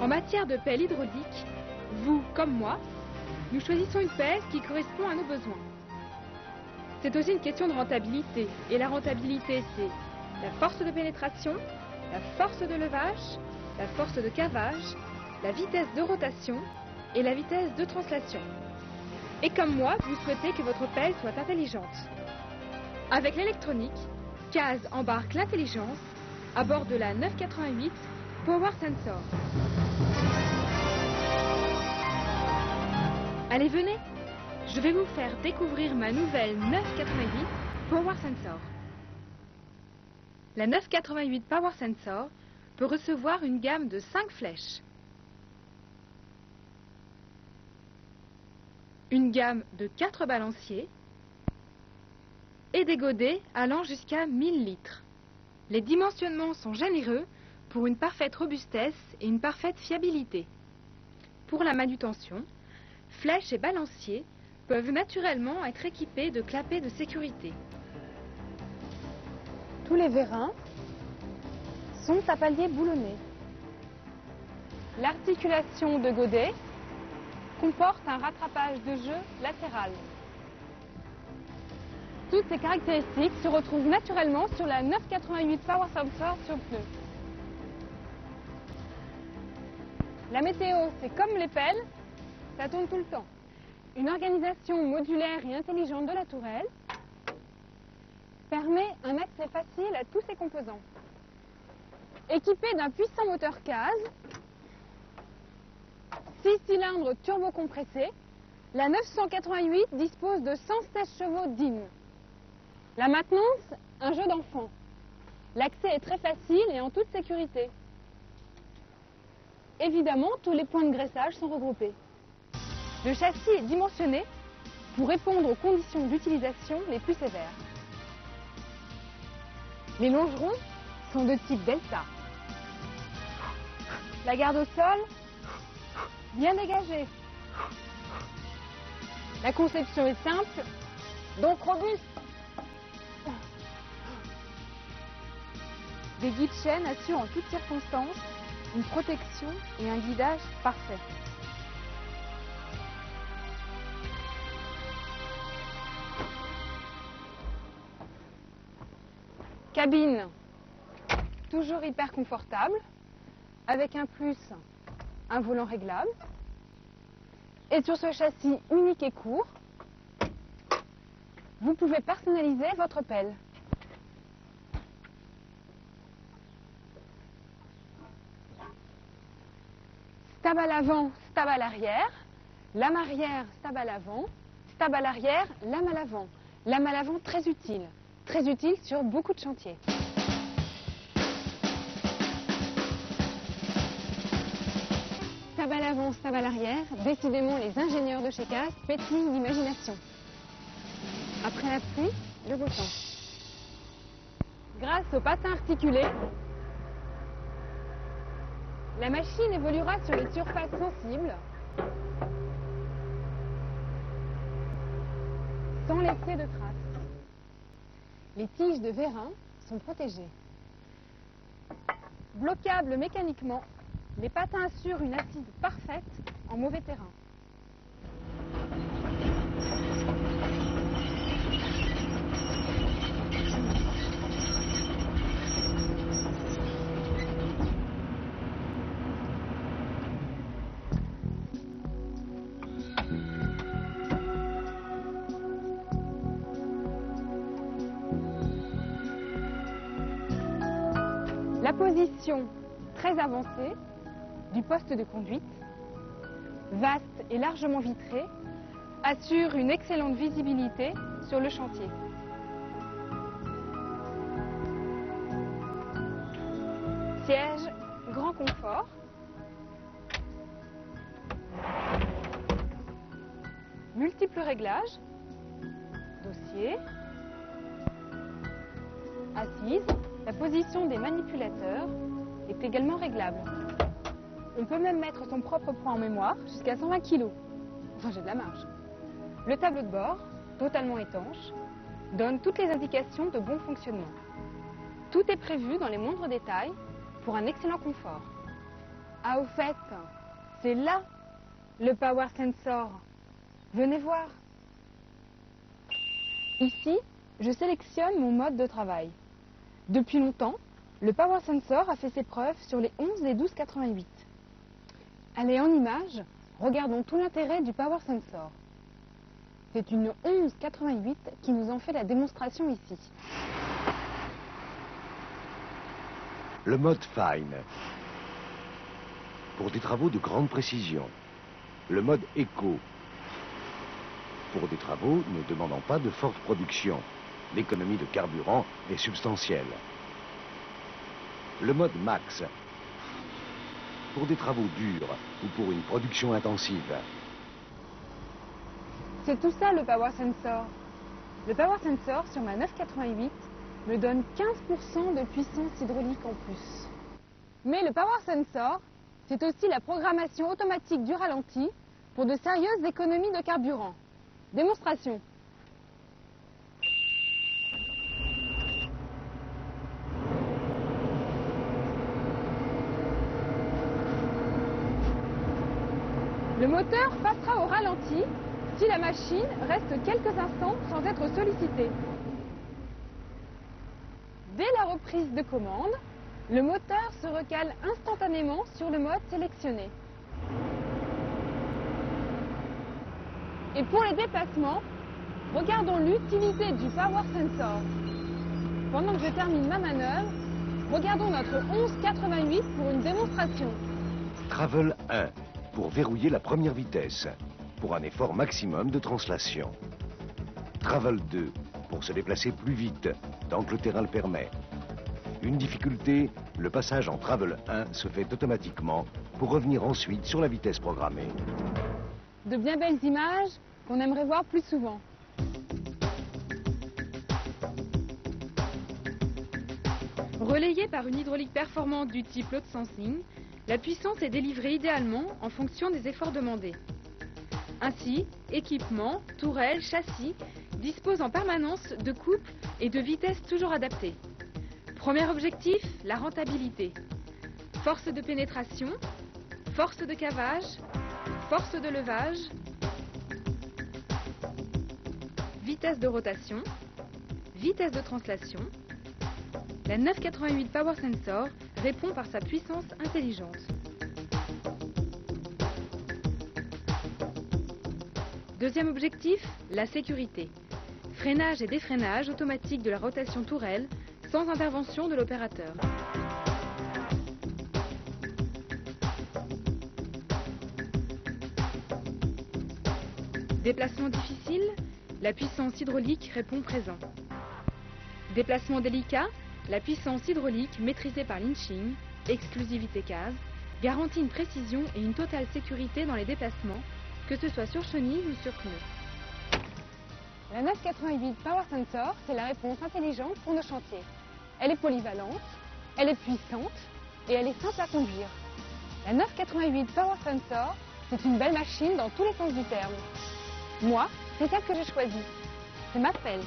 En matière de pelle hydraulique, vous comme moi, nous choisissons une pelle qui correspond à nos besoins. C'est aussi une question de rentabilité. Et la rentabilité, c'est la force de pénétration, la force de levage, la force de cavage, la vitesse de rotation et la vitesse de translation. Et comme moi, vous souhaitez que votre pelle soit intelligente. Avec l'électronique, Case embarque l'intelligence à bord de la 988 Power Sensor. Allez, venez, je vais vous faire découvrir ma nouvelle 988 Power Sensor. La 988 Power Sensor peut recevoir une gamme de 5 flèches. Une gamme de 4 balanciers et des godets allant jusqu'à 1000 litres. Les dimensionnements sont généreux pour une parfaite robustesse et une parfaite fiabilité. Pour la manutention, flèches et balanciers peuvent naturellement être équipés de clapets de sécurité. Tous les vérins sont à palier boulonné. L'articulation de godet comporte un rattrapage de jeu latéral. Toutes ces caractéristiques se retrouvent naturellement sur la 988 Power Sensor sur pneu. La météo, c'est comme les pelles, ça tourne tout le temps. Une organisation modulaire et intelligente de la tourelle permet un accès facile à tous ses composants. Équipée d'un puissant moteur Case, 6 cylindres turbocompressés, la 988 dispose de 116 chevaux d'IN. La maintenance, un jeu d'enfant. L'accès est très facile et en toute sécurité. Évidemment, tous les points de graissage sont regroupés. Le châssis est dimensionné pour répondre aux conditions d'utilisation les plus sévères. Les longerons sont de type Delta. La garde au sol, bien dégagée. La conception est simple, donc robuste. Des guides chaînes assurent en toutes circonstances une protection et un guidage parfait. Cabine toujours hyper confortable, avec un plus, un volant réglable. Et sur ce châssis unique et court, vous pouvez personnaliser votre pelle. Stab à l'avant, stab à l'arrière, lame arrière, stab à l'avant, stab à l'arrière, lame à l'avant. Lame à l'avant très utile sur beaucoup de chantiers. Stab à l'avant, stab à l'arrière, décidément les ingénieurs de chez Case pétillent d'imagination. Après la pluie, le beau temps. Grâce au patin articulé, la machine évoluera sur les surfaces sensibles sans laisser de traces. Les tiges de vérin sont protégées. Bloquables mécaniquement, les patins assurent une assise parfaite en mauvais terrain. La position très avancée du poste de conduite, vaste et largement vitré, assure une excellente visibilité sur le chantier. Siège, grand confort. Multiples réglages. Dossier. Assise. La position des manipulateurs est également réglable. On peut même mettre son propre poids en mémoire jusqu'à 120 kg. Enfin, j'ai de la marge. Le tableau de bord, totalement étanche, donne toutes les indications de bon fonctionnement. Tout est prévu dans les moindres détails pour un excellent confort. Ah, au fait, c'est là le Power Sensor. Venez voir. Ici, je sélectionne mon mode de travail. Depuis longtemps, le Power Sensor a fait ses preuves sur les 11 et 1288. Allez, en image, regardons tout l'intérêt du Power Sensor. C'est une 1188 qui nous en fait la démonstration ici. Le mode Fine, pour des travaux de grande précision. Le mode Eco, pour des travaux ne demandant pas de forte production. L'économie de carburant est substantielle. Le mode Max, pour des travaux durs ou pour une production intensive. C'est tout ça le Power Sensor. Le Power Sensor sur ma 988 me donne 15% de puissance hydraulique en plus. Mais le Power Sensor, c'est aussi la programmation automatique du ralenti pour de sérieuses économies de carburant. Démonstration. Le moteur passera au ralenti si la machine reste quelques instants sans être sollicitée. Dès la reprise de commande, le moteur se recale instantanément sur le mode sélectionné. Et pour les déplacements, regardons l'utilité du Power Sensor. Pendant que je termine ma manœuvre, regardons notre 1188 pour une démonstration. Travel 1, pour verrouiller la première vitesse, pour un effort maximum de translation. Travel 2, pour se déplacer plus vite, tant que le terrain le permet. Une difficulté, le passage en Travel 1 se fait automatiquement pour revenir ensuite sur la vitesse programmée. De bien belles images qu'on aimerait voir plus souvent. Relayée par une hydraulique performante du type load sensing, la puissance est délivrée idéalement en fonction des efforts demandés. Ainsi, équipement, tourelle, châssis disposent en permanence de couples et de vitesses toujours adaptées. Premier objectif, la rentabilité. Force de pénétration, force de cavage, force de levage, vitesse de rotation, vitesse de translation. La 988 Power Sensor répond par sa puissance intelligente. Deuxième objectif, la sécurité. Freinage et défreinage automatique de la rotation tourelle sans intervention de l'opérateur. Déplacement difficile, la puissance hydraulique répond présent. Déplacement délicat, la puissance hydraulique maîtrisée par l'inching, exclusivité case, garantit une précision et une totale sécurité dans les déplacements, que ce soit sur chenille ou sur pneu. La 988 Power Sensor, c'est la réponse intelligente pour nos chantiers. Elle est polyvalente, elle est puissante et elle est simple à conduire. La 988 Power Sensor, c'est une belle machine dans tous les sens du terme. Moi, c'est celle que j'ai choisie. C'est ma pelle.